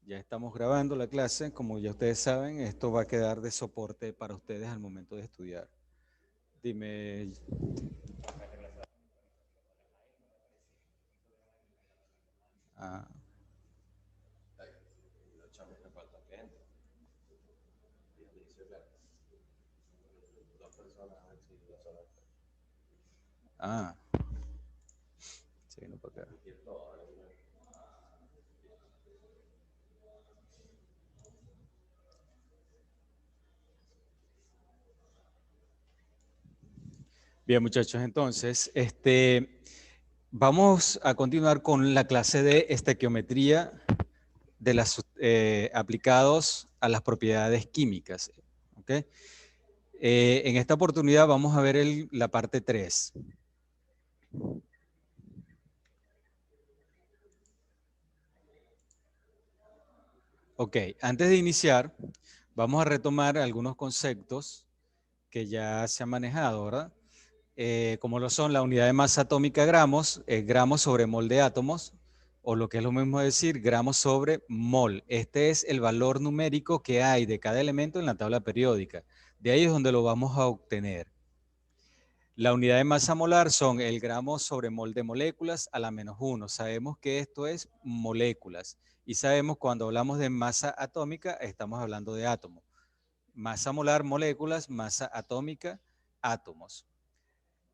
Ya estamos grabando la clase, como ya ustedes saben, esto va a quedar de soporte para ustedes al momento de estudiar. Dime. Ah, ah, sí, no para acá. Bien, muchachos, entonces, vamos a continuar con la clase de estequiometría de las aplicados a las propiedades químicas. ¿Okay? En esta oportunidad vamos a ver la parte 3. Ok, antes de iniciar, vamos a retomar algunos conceptos que ya se han manejado, ¿verdad? Como lo son la unidad de masa atómica gramos, gramos sobre mol de átomos, o lo que es lo mismo decir, gramos sobre mol. Este es el valor numérico que hay de cada elemento en la tabla periódica. De ahí es donde lo vamos a obtener. La unidad de masa molar son el gramo sobre mol de moléculas a la -1. Sabemos que esto es moléculas. Y sabemos cuando hablamos de masa atómica, estamos hablando de átomos. Masa molar, moléculas, masa atómica, átomos.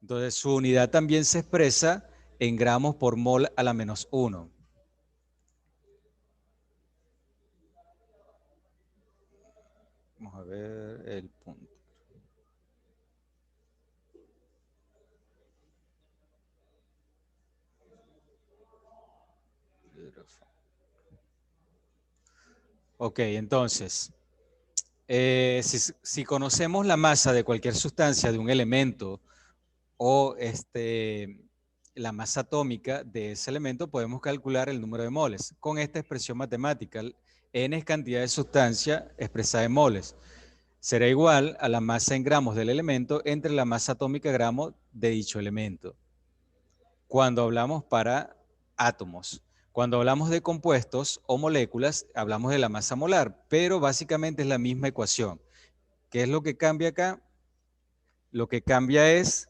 Entonces, su unidad también se expresa en gramos por mol a la -1. Vamos a ver el punto. Ok, entonces, si conocemos la masa de cualquier sustancia, de un elemento, o la masa atómica de ese elemento, podemos calcular el número de moles con esta expresión matemática. N es cantidad de sustancia expresada en moles. Será igual a la masa en gramos del elemento entre la masa atómica gramo de dicho elemento. Cuando hablamos para átomos. Cuando hablamos de compuestos o moléculas, hablamos de la masa molar, pero básicamente es la misma ecuación. ¿Qué es lo que cambia acá? Lo que cambia es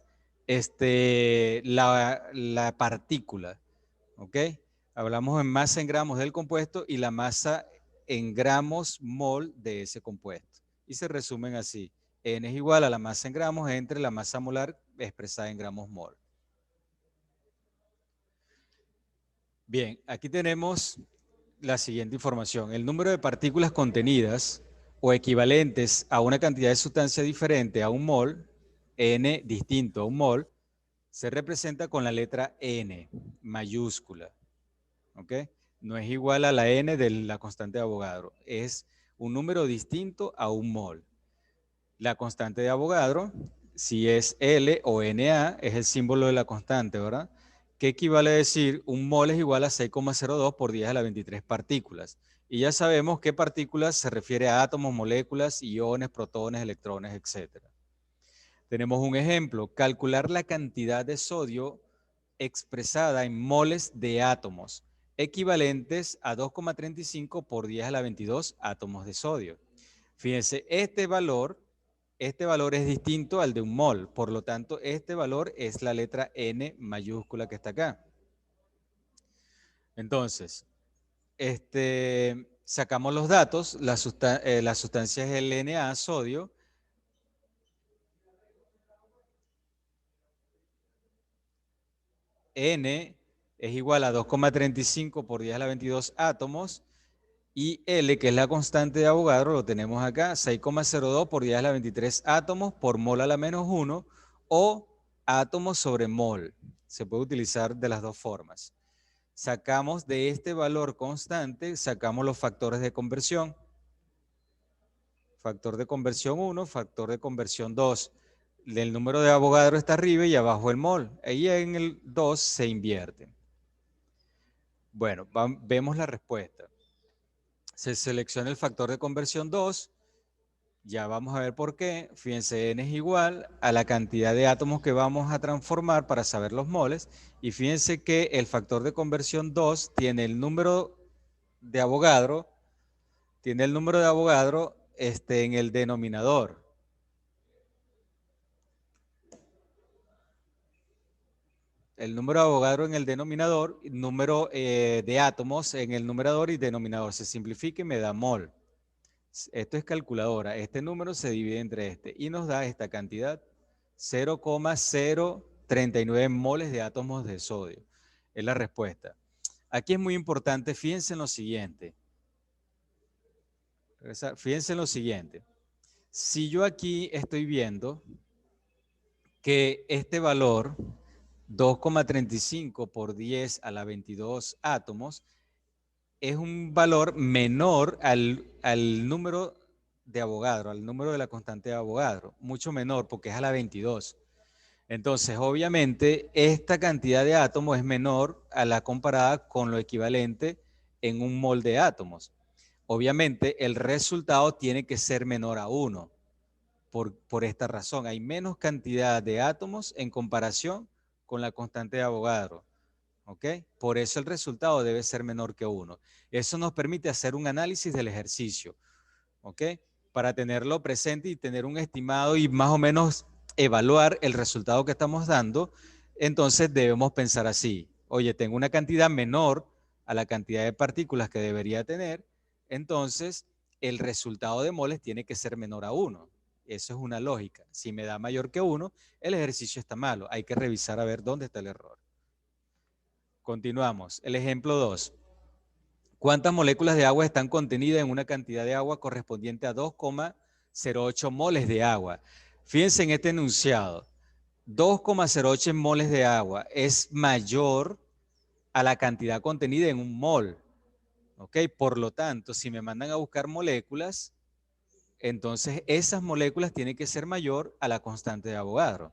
la partícula, ¿ok? Hablamos en masa en gramos del compuesto y la masa en gramos mol de ese compuesto. Y se resumen así. N es igual a la masa en gramos entre la masa molar expresada en gramos mol. Bien, aquí tenemos la siguiente información. El número de partículas contenidas o equivalentes a una cantidad de sustancia diferente a un mol, N distinto a un mol, se representa con la letra N mayúscula. ¿Ok? No es igual a la N de la constante de Avogadro. Es un número distinto a un mol. La constante de Avogadro, si es L o Na, es el símbolo de la constante, ¿verdad? ¿Qué equivale a decir? Un mol es igual a 6,02 por 10 a la 23 partículas. Y ya sabemos qué partículas se refiere a átomos, moléculas, iones, protones, electrones, etc. Tenemos un ejemplo, calcular la cantidad de sodio expresada en moles de átomos, equivalentes a 2,35 por 10 a la 22 átomos de sodio. Fíjense, este valor es distinto al de un mol, por lo tanto, este valor es la letra N mayúscula que está acá. Entonces, sacamos los datos, la sustancia es el Na, sodio. N es igual a 2,35 por 10 a la 22 átomos. Y L, que es la constante de Avogadro, lo tenemos acá, 6,02 por 10 a la 23 átomos por mol a la -1 o átomos sobre mol. Se puede utilizar de las dos formas. Sacamos de este valor constante, sacamos los factores de conversión. Factor de conversión 1, factor de conversión 2. El número de Avogadro está arriba y abajo el mol. Ahí en el 2 se invierte. Bueno, vemos la respuesta. Se selecciona el factor de conversión 2. Ya vamos a ver por qué. Fíjense, N es igual a la cantidad de átomos que vamos a transformar para saber los moles. Y fíjense que el factor de conversión 2 tiene el número de Avogadro tiene el número de Avogadro en el denominador. El número de Avogadro en el denominador, número de átomos en el numerador y denominador. Se simplifica y me da mol. Esto es calculadora. Este número se divide entre este y nos da esta cantidad, 0,039 moles de átomos de sodio. Es la respuesta. Aquí es muy importante, fíjense en lo siguiente. Fíjense en lo siguiente. Si yo aquí estoy viendo que este valor, 2,35 por 10 a la 22 átomos, es un valor menor al número de Avogadro, al número de la constante de Avogadro, mucho menor porque es a la 22. Entonces, obviamente, esta cantidad de átomos es menor a la comparada con lo equivalente en un mol de átomos. Obviamente, el resultado tiene que ser menor a 1 por esta razón. Hay menos cantidad de átomos en comparación con la constante de Avogadro. ¿Ok? Por eso el resultado debe ser menor que 1. Eso nos permite hacer un análisis del ejercicio. ¿Ok? Para tenerlo presente y tener un estimado y más o menos evaluar el resultado que estamos dando, entonces debemos pensar así. Oye, tengo una cantidad menor a la cantidad de partículas que debería tener, entonces el resultado de moles tiene que ser menor a 1. Eso es una lógica. Si me da mayor que 1, el ejercicio está malo. Hay que revisar a ver dónde está el error. Continuamos. El ejemplo 2. ¿Cuántas moléculas de agua están contenidas en una cantidad de agua correspondiente a 2,08 moles de agua? Fíjense en este enunciado. 2,08 moles de agua es mayor a la cantidad contenida en un mol. ¿Ok? Por lo tanto, si me mandan a buscar moléculas, entonces esas moléculas tienen que ser mayor a la constante de Avogadro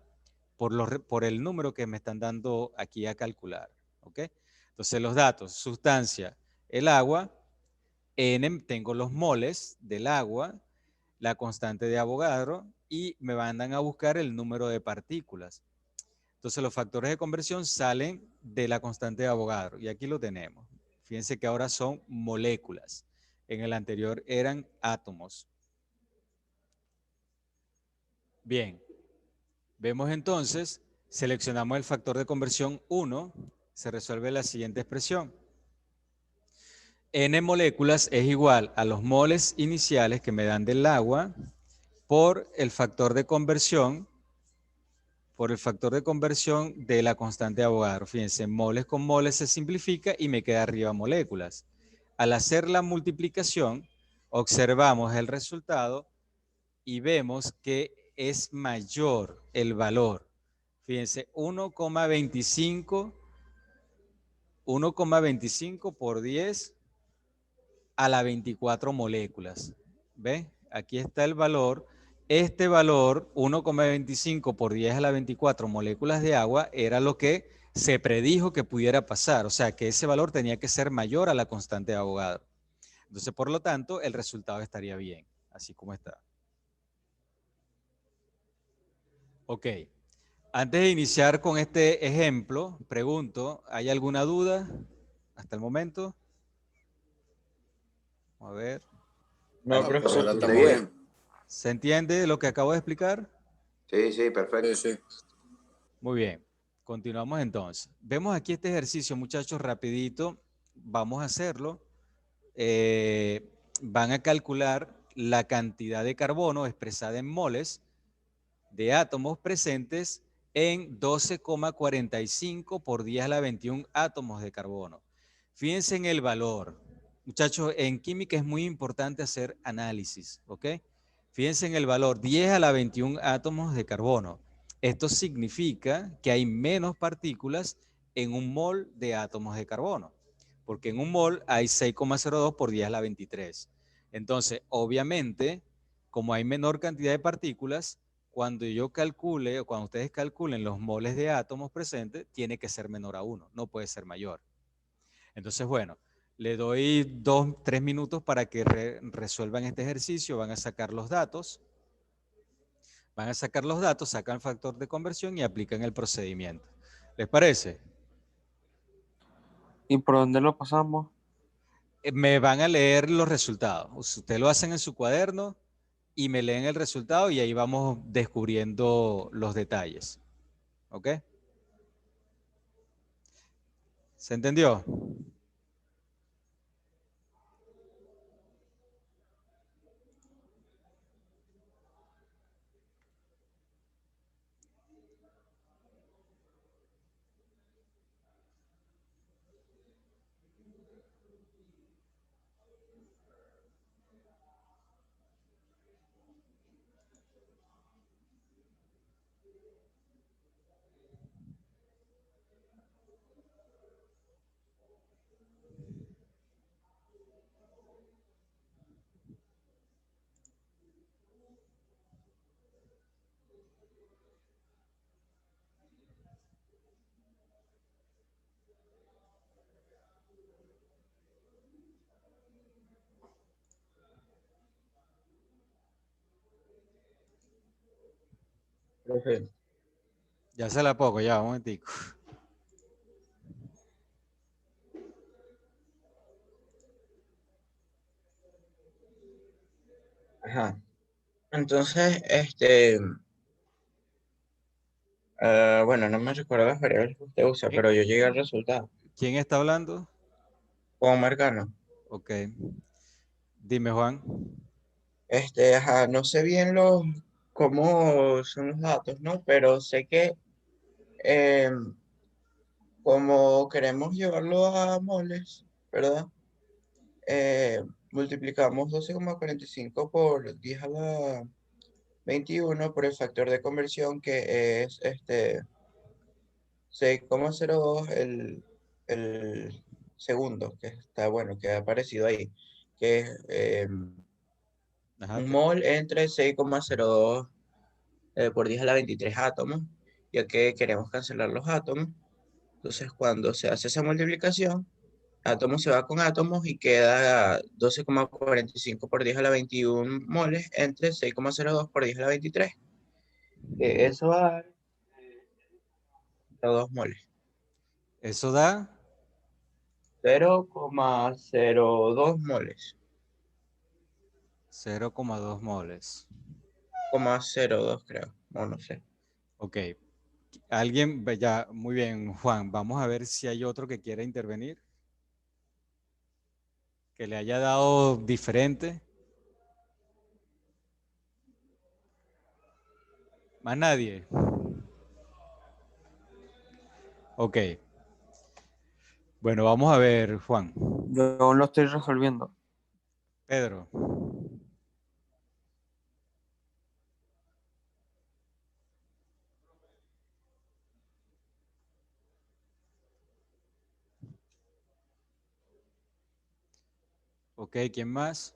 por el número que me están dando aquí a calcular. ¿Ok? Entonces los datos, sustancia, el agua, N, tengo los moles del agua, la constante de Avogadro y me mandan a buscar el número de partículas. Entonces los factores de conversión salen de la constante de Avogadro y aquí lo tenemos. Fíjense que ahora son moléculas. En el anterior eran átomos. Bien, vemos entonces, seleccionamos el factor de conversión 1, se resuelve la siguiente expresión. N moléculas es igual a los moles iniciales que me dan del agua por el factor de conversión, de la constante de Avogadro. Fíjense, moles con moles se simplifica y me queda arriba moléculas. Al hacer la multiplicación, observamos el resultado y vemos que es mayor el valor. Fíjense, 1,25 por 10 a la 24 moléculas. ¿Ven? Aquí está el valor. Este valor, 1,25 por 10 a la 24 moléculas de agua, era lo que se predijo que pudiera pasar. O sea, que ese valor tenía que ser mayor a la constante de Avogadro. Entonces, por lo tanto, el resultado estaría bien, así como está. Ok. Antes de iniciar con este ejemplo, pregunto, ¿hay alguna duda hasta el momento? A ver. No, profesor, profesor, estamos bien. ¿Se entiende lo que acabo de explicar? Sí, sí, perfecto. Sí, sí. Muy bien. Continuamos entonces. Vemos aquí este ejercicio, muchachos, rapidito. Vamos a hacerlo. Van a calcular la cantidad de carbono expresada en moles de átomos presentes en 12,45 por 10 a la 21 átomos de carbono. Fíjense en el valor. Muchachos, en química es muy importante hacer análisis, ¿ok? Fíjense en el valor 10 a la 21 átomos de carbono. Esto significa que hay menos partículas en un mol de átomos de carbono, porque en un mol hay 6,02 por 10 a la 23. Entonces, obviamente, como hay menor cantidad de partículas, cuando yo calcule o cuando ustedes calculen los moles de átomos presentes, tiene que ser menor a 1, no puede ser mayor. Entonces, bueno, le doy 2, 3 minutos para que resuelvan este ejercicio, van a sacar los datos, sacan el factor de conversión y aplican el procedimiento. ¿Les parece? ¿Y por dónde lo pasamos? Me van a leer los resultados. Ustedes lo hacen en su cuaderno y me leen el resultado y ahí vamos descubriendo los detalles. ¿Ok? ¿Se entendió? Profe, Ya se la pongo, ya, un momentico. ajá. Entonces, bueno, no me recuerdo las variables que usted usa, ¿Quién, pero yo llegué al resultado. quién está hablando? Juan Marcano. Ok. Dime, Juan. Ajá, no sé bien cómo son los datos, ¿no? Pero sé que eh, como queremos llevarlo a moles, ¿verdad? Multiplicamos 12,45 por 10 a la 21 por el factor de conversión que es 6,02 el segundo, que está bueno, que ha aparecido ahí, que es Ajá, un mol entre 6,02 por 10 a la 23 átomos, ya que queremos cancelar los átomos. Entonces, cuando se hace esa multiplicación, átomo se va con átomos y queda 12,45 por 10 a la 21 moles entre 6,02 por 10 a la 23. Eso va a dar 2 moles. eso da 0,02 moles. 0,2 moles. 0,02 creo. No, no sé. Ok. Alguien, ya, muy bien, Juan. Vamos a ver si hay otro que quiera intervenir, que le haya dado diferente. Más nadie. Ok. Bueno, vamos a ver, Juan. Yo aún lo estoy resolviendo. Pedro. Ok, ¿quién más?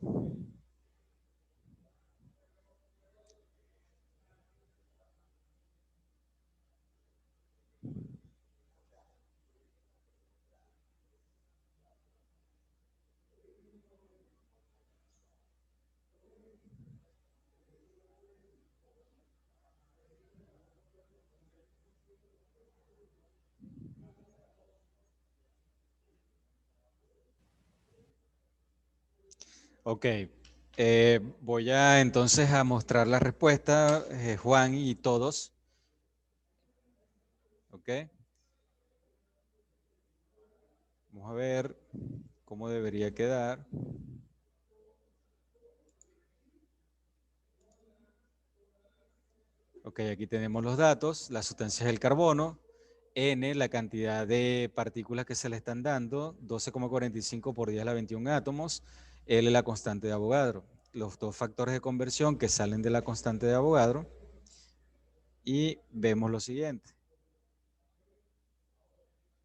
Ok. Voy a entonces a mostrar la respuesta, Juan y todos. Ok. Vamos a ver cómo debería quedar. Ok, aquí tenemos los datos. La sustancia es el carbono. N, la cantidad de partículas que se le están dando, 12,45 por 10 a la 21 átomos. L, la constante de Avogadro. Los dos factores de conversión que salen de la constante de Avogadro. Y vemos lo siguiente.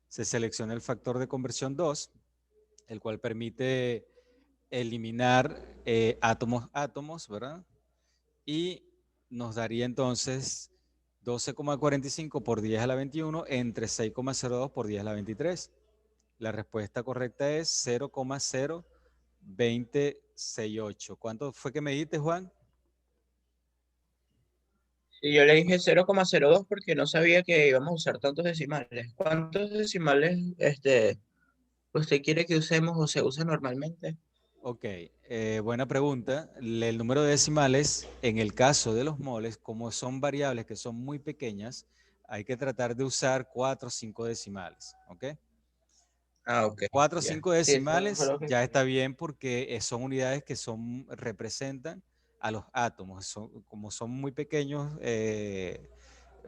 Se selecciona el factor de conversión 2, el cual permite eliminar átomos, ¿verdad? Y nos daría entonces 12,45 por 10 a la 21 entre 6,02 por 10 a la 23. La respuesta correcta es 0,0268. ¿Cuánto fue que me dijiste, Juan? Sí, yo le dije 0,02 porque no sabía que íbamos a usar tantos decimales. ¿Cuántos decimales ¿Usted quiere que usemos o se usa normalmente? Ok, buena pregunta. El número de decimales, en el caso de los moles, como son variables que son muy pequeñas, hay que tratar de usar 4 o 5 decimales, ¿ok? Ah, ok, 4 o ya. 5 Sí, eso fue decimales lo que ya está quería. bien porque son unidades que representan a los átomos. Como son muy pequeños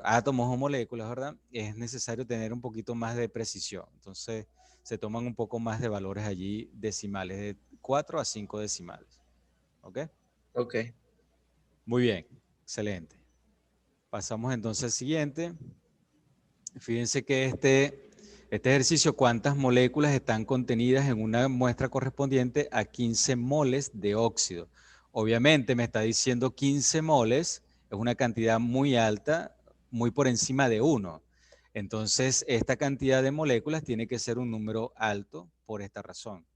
átomos o moléculas, ¿verdad? Es necesario tener un poquito más de precisión. Entonces, se toman un poco más de valores allí decimales, de 4 a 5 decimales. ¿Ok? Ok, Muy bien, excelente. Pasamos entonces al siguiente. Fíjense que este ejercicio, ¿cuántas moléculas están contenidas en una muestra correspondiente a 15 moles de óxido? Obviamente me está diciendo 15 moles, es una cantidad muy alta, muy por encima de 1. Entonces, esta cantidad de moléculas tiene que ser un número alto por esta razón.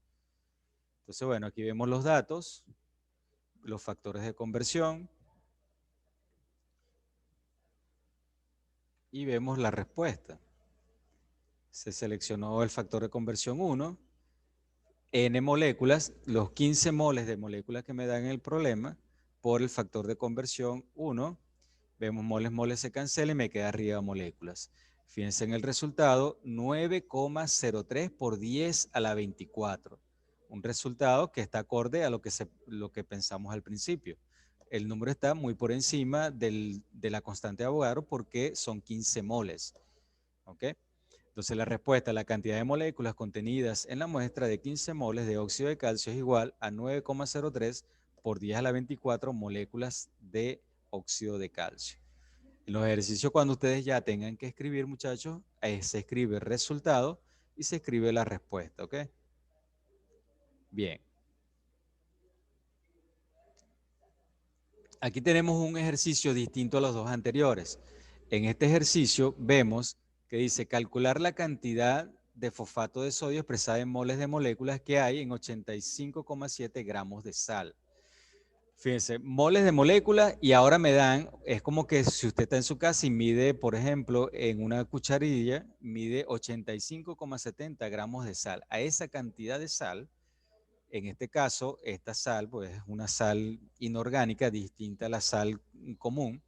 Entonces, bueno, aquí vemos los datos, los factores de conversión y vemos la respuesta. Se seleccionó el factor de conversión 1, N moléculas, los 15 moles de moléculas que me dan el problema, por el factor de conversión 1, vemos moles, moles se cancela y me queda arriba moléculas. Fíjense en el resultado, 9,03 por 10 a la 24. Un resultado que está acorde a lo que pensamos al principio. El número está muy por encima de la constante de Avogadro porque son 15 moles. ¿Ok? Entonces la respuesta, la cantidad de moléculas contenidas en la muestra de 15 moles de óxido de calcio es igual a 9,03 por 10 a la 24 moléculas de óxido de calcio. En los ejercicios, cuando ustedes ya tengan que escribir, muchachos, se escribe el resultado y se escribe la respuesta, ¿ok? Bien. Aquí tenemos un ejercicio distinto a los dos anteriores. En este ejercicio vemos que dice calcular la cantidad de fosfato de sodio expresada en moles de moléculas que hay en 85,7 gramos de sal. Fíjense, moles de moléculas y ahora me dan, es como que si usted está en su casa y mide, por ejemplo, en una cucharilla, mide 85,70 gramos de sal. A esa cantidad de sal, en este caso, esta sal, pues es una sal inorgánica distinta a la sal común.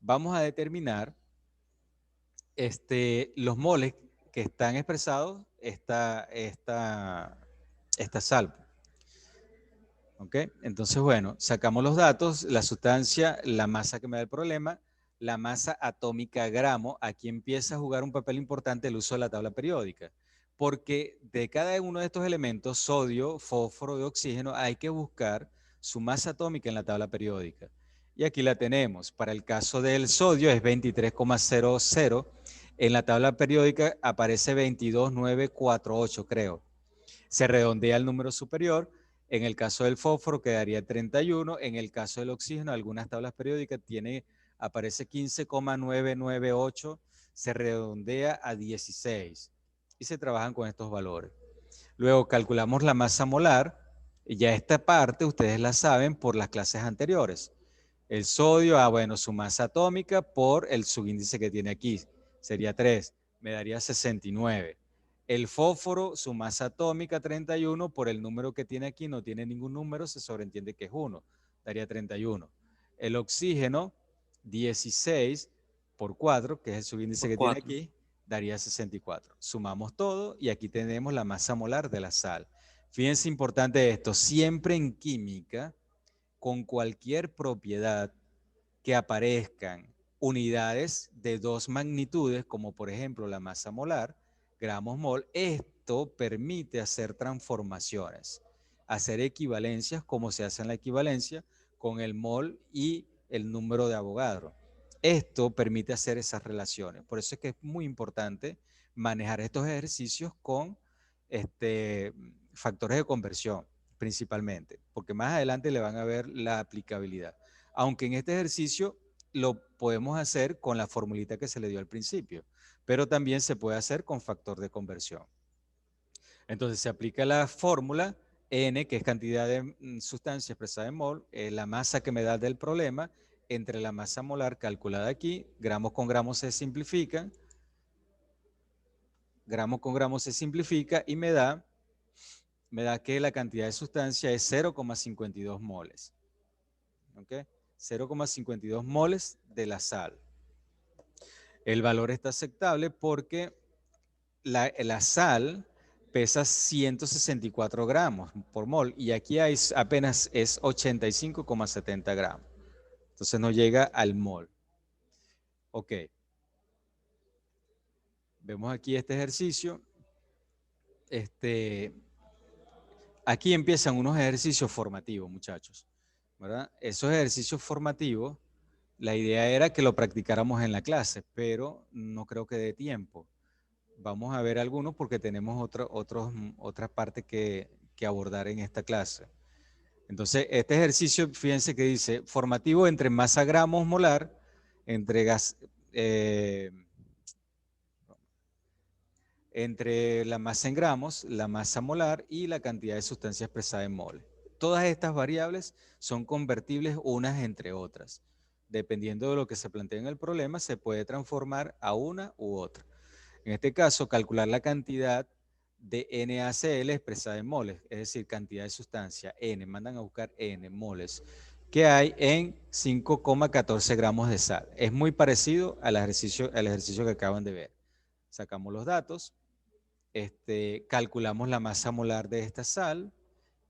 Vamos a determinar los moles que están expresados esta sal. ¿Ok? Entonces, bueno, sacamos los datos, la sustancia, la masa que me da el problema, la masa atómica gramo. Aquí empieza a jugar un papel importante el uso de la tabla periódica, porque de cada uno de estos elementos, sodio, fósforo y oxígeno, hay que buscar su masa atómica en la tabla periódica. Y aquí la tenemos. Para el caso del sodio es 23,00. En la tabla periódica aparece 22,948, creo. Se redondea el número superior. En el caso del fósforo quedaría 31. En el caso del oxígeno, algunas tablas periódicas aparece 15,998. Se redondea a 16 y se trabajan con estos valores. Luego calculamos la masa molar. Y ya esta parte ustedes la saben por las clases anteriores. El sodio, bueno, su masa atómica por el subíndice que tiene aquí. Sería 3, me daría 69. El fósforo, su masa atómica 31, por el número que tiene aquí, no tiene ningún número, se sobreentiende que es 1, daría 31. El oxígeno, 16 por 4, que es el subíndice Por que tiene 4. aquí, daría 64. Sumamos todo y aquí tenemos la masa molar de la sal. Fíjense importante esto, siempre en química, con cualquier propiedad que aparezcan unidades de dos magnitudes, como por ejemplo la masa molar, gramos mol, esto permite hacer transformaciones, hacer equivalencias como se hace en la equivalencia con el mol y el número de Avogadro. Esto permite hacer esas relaciones. Por eso es que es muy importante manejar estos ejercicios con factores de conversión principalmente, porque más adelante le van a ver la aplicabilidad. Aunque en este ejercicio lo podemos hacer con la formulita que se le dio al principio, pero también se puede hacer con factor de conversión. Entonces se aplica la fórmula N, que es cantidad de sustancia expresada en mol, la masa que me da del problema, entre la masa molar calculada aquí, gramos con gramos se simplifican, gramo con gramo se simplifica y me da que la cantidad de sustancia es 0,52 moles. ¿Ok? 0,52 moles de la sal. El valor está aceptable porque la sal pesa 164 gramos por mol y aquí hay apenas es 85,70 gramos. Entonces no llega al mol. Ok. Vemos aquí este ejercicio. Aquí empiezan unos ejercicios formativos, muchachos, ¿verdad? Esos ejercicios formativos, la idea era que lo practicáramos en la clase, pero no creo que dé tiempo. Vamos a ver algunos porque tenemos otra parte que abordar en esta clase. Entonces, este ejercicio, fíjense que dice, formativo entre masa gramos molar, entre gas, entre la masa en gramos, la masa molar y la cantidad de sustancia expresada en moles. Todas estas variables son convertibles unas entre otras. Dependiendo de lo que se plantea en el problema, se puede transformar a una u otra. En este caso, calcular la cantidad de NaCl expresada en moles, es decir, cantidad de sustancia N, mandan a buscar N moles, que hay en 5,14 gramos de sal. Es muy parecido al ejercicio que acaban de ver. Sacamos los datos, calculamos la masa molar de esta sal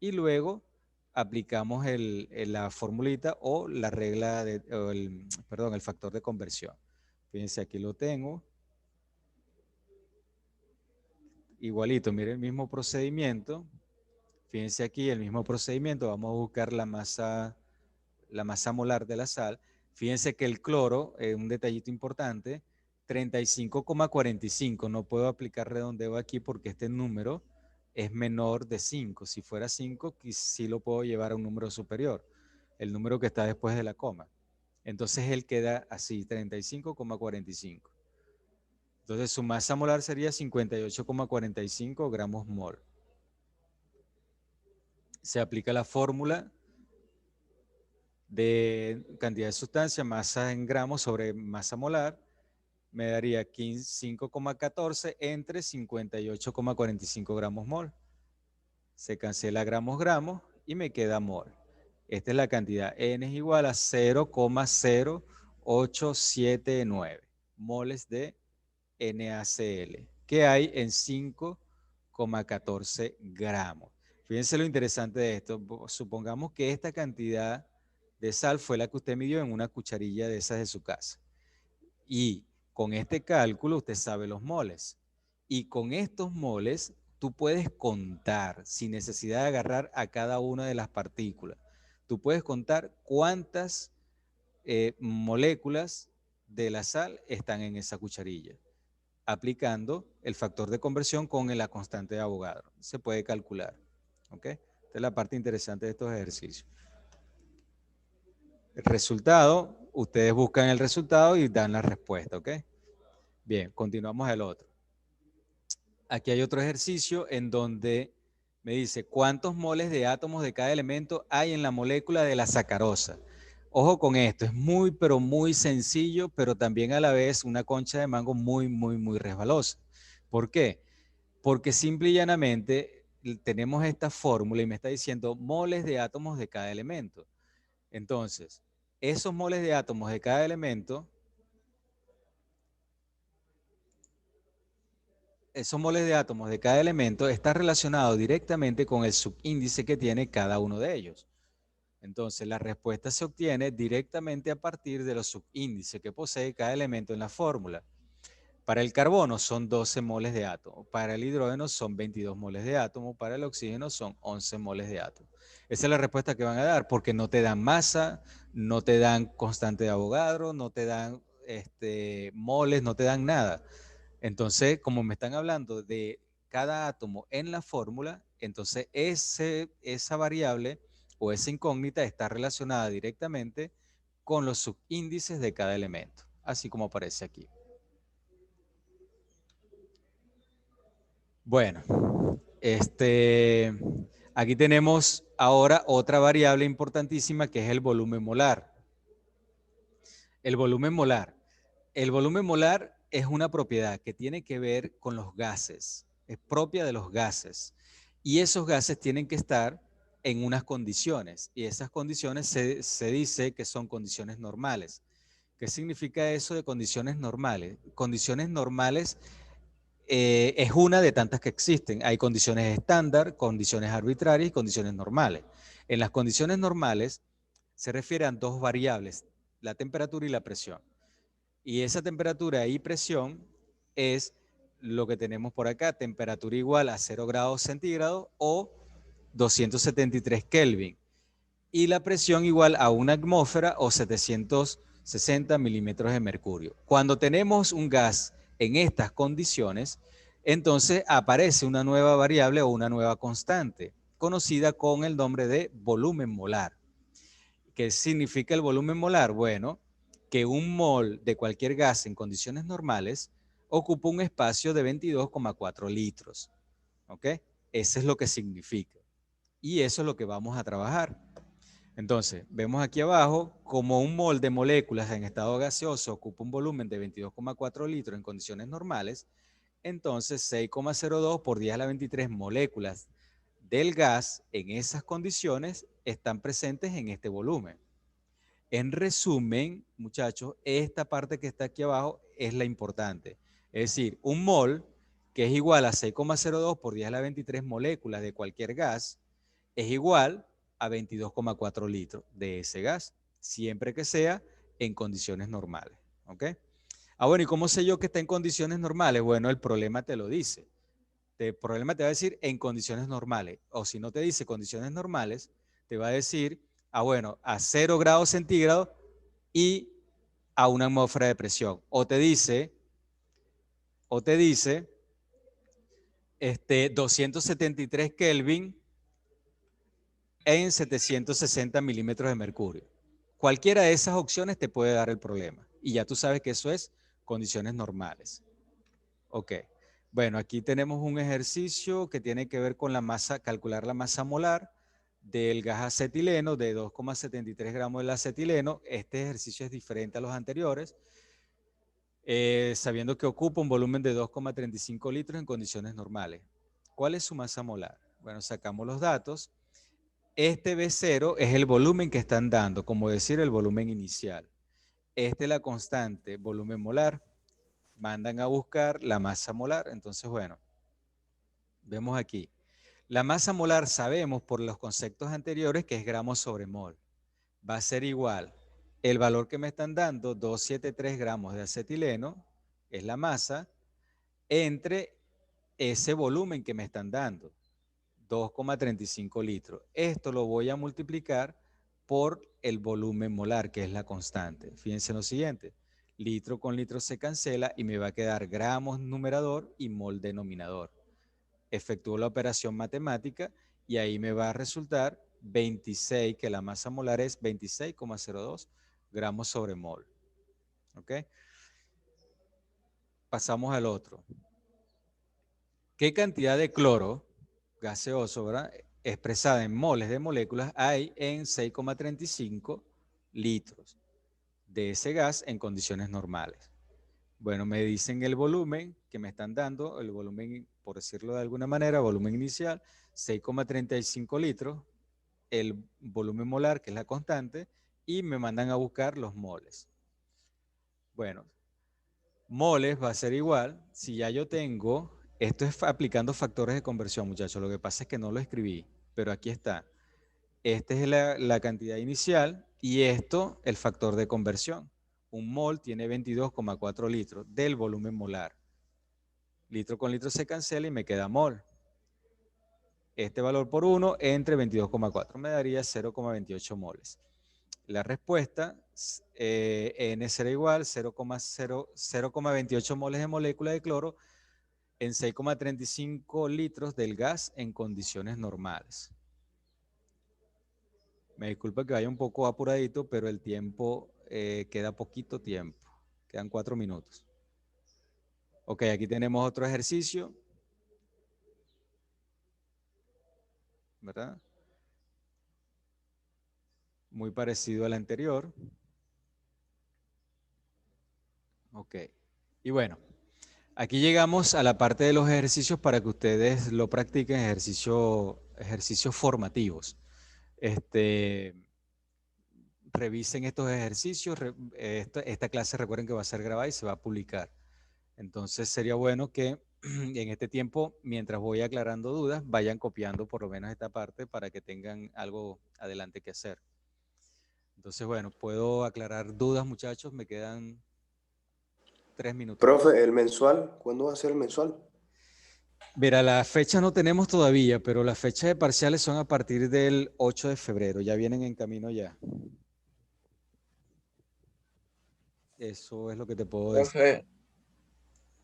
y luego aplicamos la formulita o la regla, el factor de conversión. Fíjense, aquí lo tengo. Igualito, miren el mismo procedimiento. Fíjense aquí el mismo procedimiento. Vamos a buscar la masa molar de la sal. Fíjense que el cloro, un detallito importante, 35,45. No puedo aplicar redondeo aquí porque este número es menor de 5. Si fuera 5, sí lo puedo llevar a un número superior. El número que está después de la coma. Entonces él queda así, 35,45. Entonces su masa molar sería 58,45 gramos mol. Se aplica la fórmula de cantidad de sustancia, masa en gramos sobre masa molar, me daría 5,14 entre 58,45 gramos mol. Se cancela gramos y me queda mol. Esta es la cantidad. N es igual a 0,0879 moles de NaCl, que hay en 5,14 gramos. Fíjense lo interesante de esto. Supongamos que esta cantidad de sal fue la que usted midió en una cucharilla de esas de su casa. Y con este cálculo usted sabe los moles. Y con estos moles tú puedes contar sin necesidad de agarrar a cada una de las partículas. Tú puedes contar cuántas moléculas de la sal están en esa cucharilla, aplicando el factor de conversión con la constante de Avogadro. Se puede calcular. ¿Ok? Esta es la parte interesante de estos ejercicios. El resultado, ustedes buscan el resultado y dan la respuesta. ¿Ok? Bien, continuamos al otro. Aquí hay otro ejercicio en donde me dice cuántos moles de átomos de cada elemento hay en la molécula de la sacarosa. Ojo con esto, es muy, pero muy sencillo, pero también a la vez una concha de mango muy, muy, muy resbalosa. ¿Por qué? Porque simple y llanamente tenemos esta fórmula y me está diciendo moles de átomos de cada elemento. Entonces, esos moles de átomos de cada elemento, está relacionado directamente con el subíndice que tiene cada uno de ellos. Entonces, la respuesta se obtiene directamente a partir de los subíndices que posee cada elemento en la fórmula. Para el carbono son 12 moles de átomo, para el hidrógeno son 22 moles de átomo, para el oxígeno son 11 moles de átomo. Esa es la respuesta que van a dar, porque no te dan masa, no te dan constante de Avogadro, no te dan moles, no te dan nada. Entonces, como me están hablando de cada átomo en la fórmula, entonces esa variable o esa incógnita está relacionada directamente con los subíndices de cada elemento, así como aparece aquí. Bueno, aquí tenemos ahora otra variable importantísima que es el volumen molar. El volumen molar es una propiedad que tiene que ver con los gases, es propia de los gases. Y esos gases tienen que estar en unas condiciones, y esas condiciones se dice que son condiciones normales. ¿Qué significa eso de condiciones normales? Condiciones normales es una de tantas que existen. Hay condiciones estándar, condiciones arbitrarias y condiciones normales. En las condiciones normales se refieren a dos variables, la temperatura y la presión. Y esa temperatura y presión es lo que tenemos por acá, temperatura igual a 0 grados centígrados o 273 Kelvin. Y la presión igual a una atmósfera o 760 milímetros de mercurio. Cuando tenemos un gas en estas condiciones, entonces aparece una nueva variable o una nueva constante, conocida con el nombre de volumen molar. ¿Qué significa el volumen molar? Bueno, que un mol de cualquier gas en condiciones normales ocupa un espacio de 22,4 litros. ¿Ok? Eso es lo que significa. Y eso es lo que vamos a trabajar. Entonces, vemos aquí abajo como un mol de moléculas en estado gaseoso ocupa un volumen de 22,4 litros en condiciones normales, entonces 6,02 por 10 a la 23 moléculas del gas en esas condiciones están presentes en este volumen. En resumen, muchachos, esta parte que está aquí abajo es la importante. Es decir, un mol, que es igual a 6,02 por 10 a la 23 moléculas de cualquier gas, es igual a 22,4 litros de ese gas, siempre que sea en condiciones normales. ¿Ok? Ah, bueno, ¿y cómo sé yo que está en condiciones normales? Bueno, el problema te lo dice. El problema te va a decir en condiciones normales. O si no te dice condiciones normales, te va a decir, ah, bueno, a 0 grados centígrados y a una atmósfera de presión. O te dice 273 Kelvin en 760 milímetros de mercurio. Cualquiera de esas opciones te puede dar el problema. Y ya tú sabes que eso es condiciones normales. Ok. Bueno, aquí tenemos un ejercicio que tiene que ver con la masa, calcular la masa molar del gas acetileno de 2,73 gramos del acetileno. Este ejercicio es diferente a los anteriores, sabiendo que ocupa un volumen de 2,35 litros en condiciones normales. ¿Cuál es su masa molar? Bueno, sacamos los datos. Este B0 es el volumen que están dando, como decir el volumen inicial. Esta es la constante, volumen molar. Mandan a buscar la masa molar. Entonces, bueno, vemos aquí. La masa molar sabemos por los conceptos anteriores que es gramos sobre mol. Va a ser igual. El valor que me están dando, 273 gramos de acetileno, es la masa, entre ese volumen que me están dando, 2,35 litros. Esto lo voy a multiplicar por el volumen molar, que es la constante. Fíjense en lo siguiente. Litro con litro se cancela y me va a quedar gramos numerador y mol denominador. Efectúo la operación matemática y ahí me va a resultar 26, que la masa molar es 26,02 gramos sobre mol. ¿Ok? Pasamos al otro. ¿Qué cantidad de cloro gaseoso, ¿verdad?, expresada en moles de moléculas hay en 6,35 litros de ese gas en condiciones normales? Bueno, me dicen el volumen que me están dando, el volumen, por decirlo de alguna manera, volumen inicial, 6,35 litros, el volumen molar, que es la constante, y me mandan a buscar los moles. Bueno, moles va a ser igual, si ya yo tengo, esto es aplicando factores de conversión, muchachos, lo que pasa es que no lo escribí, pero aquí está. Esta es la cantidad inicial y esto el factor de conversión. Un mol tiene 22,4 litros del volumen molar. Litro con litro se cancela y me queda mol. Este valor por 1 entre 22,4 me daría 0,28 moles. La respuesta, N será igual 0,28 moles de molécula de cloro en 6,35 litros del gas en condiciones normales. Me disculpa que vaya un poco apuradito, pero el tiempo, queda poquito tiempo. Quedan 4 minutos. Ok, aquí tenemos otro ejercicio, ¿verdad? Muy parecido al anterior. Ok. Y bueno, aquí llegamos a la parte de los ejercicios para que ustedes lo practiquen, ejercicios formativos. Revisen estos ejercicios. Esta clase recuerden que va a ser grabada y se va a publicar. Entonces sería bueno que en este tiempo, mientras voy aclarando dudas, vayan copiando por lo menos esta parte para que tengan algo adelante que hacer. Entonces, bueno, puedo aclarar dudas, muchachos. Me quedan 3 minutos. Profe, ¿el mensual? ¿Cuándo va a ser el mensual? Mira, la fecha no tenemos todavía, pero las fechas de parciales son a partir del 8 de febrero. Ya vienen en camino ya. Eso es lo que te puedo decir. Profe,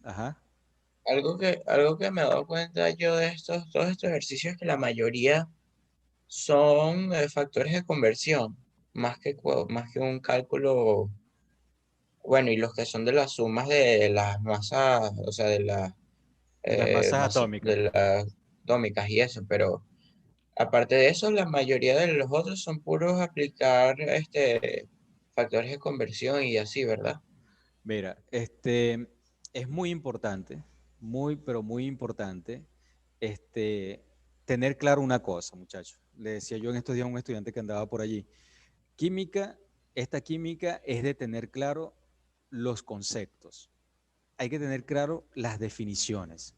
Ajá. algo que me he dado cuenta yo de todos estos ejercicios es que la mayoría son factores de conversión, más que un cálculo, bueno, y los que son de las sumas de las masas, o sea, De las masas atómicas. de las atómicas y eso, pero aparte de eso, la mayoría de los otros son puros aplicar factores de conversión y así, ¿verdad? Mira, es muy importante, pero muy importante, tener claro una cosa, muchachos. Le decía yo en estos días a un estudiante que andaba por allí. Esta química es de tener claro los conceptos. Hay que tener claro las definiciones,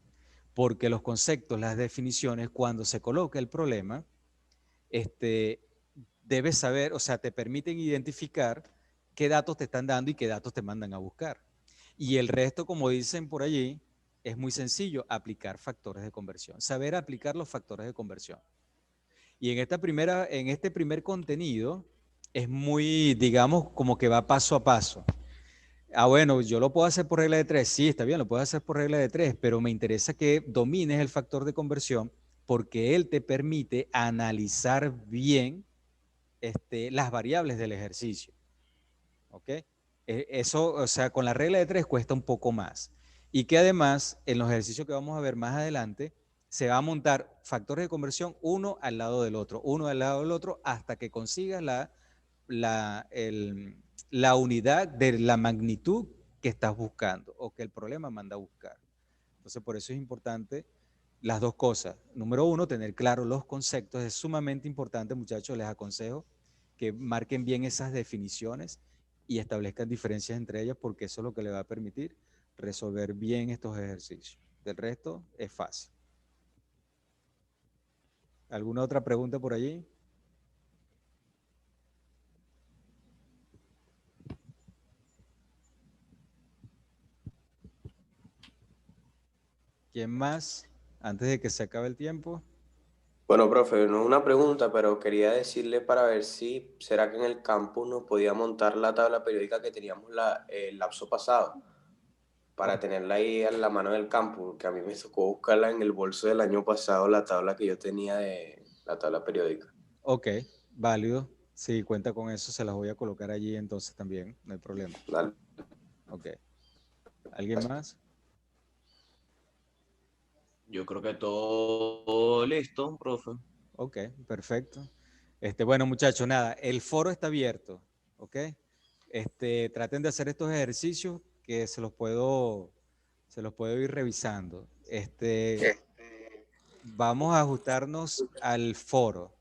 porque los conceptos, las definiciones, cuando se coloca el problema, debes saber, o sea, te permiten identificar qué datos te están dando y qué datos te mandan a buscar. Y el resto, como dicen por allí, es muy sencillo, aplicar factores de conversión, saber aplicar los factores de conversión. Y en este primer contenido es muy, digamos, como que va paso a paso. Ah, bueno, yo lo puedo hacer por regla de 3. Sí, está bien, lo puedo hacer por regla de 3, pero me interesa que domines el factor de conversión porque él te permite analizar bien las variables del ejercicio. ¿Ok? Eso, o sea, con la regla de 3 cuesta un poco más. Y que además, en los ejercicios que vamos a ver más adelante, se va a montar factores de conversión uno al lado del otro, hasta que consigas la unidad de la magnitud que estás buscando o que el problema manda a buscar. Entonces, por eso es importante las dos cosas. Número uno, tener claro los conceptos. Es sumamente importante, muchachos, les aconsejo que marquen bien esas definiciones y establezcan diferencias entre ellas porque eso es lo que le va a permitir resolver bien estos ejercicios. Del resto, es fácil. ¿Alguna otra pregunta por allí? ¿Quién más? Antes de que se acabe el tiempo. Bueno, profe, no es una pregunta, pero quería decirle para ver si será que en el campus nos podía montar la tabla periódica que teníamos el lapso pasado, para tenerla ahí a la mano del campus, que a mí me tocó buscarla en el bolso del año pasado, la tabla que yo tenía de la tabla periódica. Ok, válido. Si cuenta con eso, se las voy a colocar allí entonces también, no hay problema. Dale. Ok. ¿Alguien más? Yo creo que todo listo, profe. Ok, perfecto. Bueno, muchachos, nada, el foro está abierto, ¿ok? Traten de hacer estos ejercicios que se los puedo ir revisando. Vamos a ajustarnos al foro,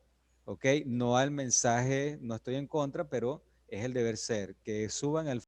¿ok? No al mensaje, no estoy en contra, pero es el deber ser, que suban al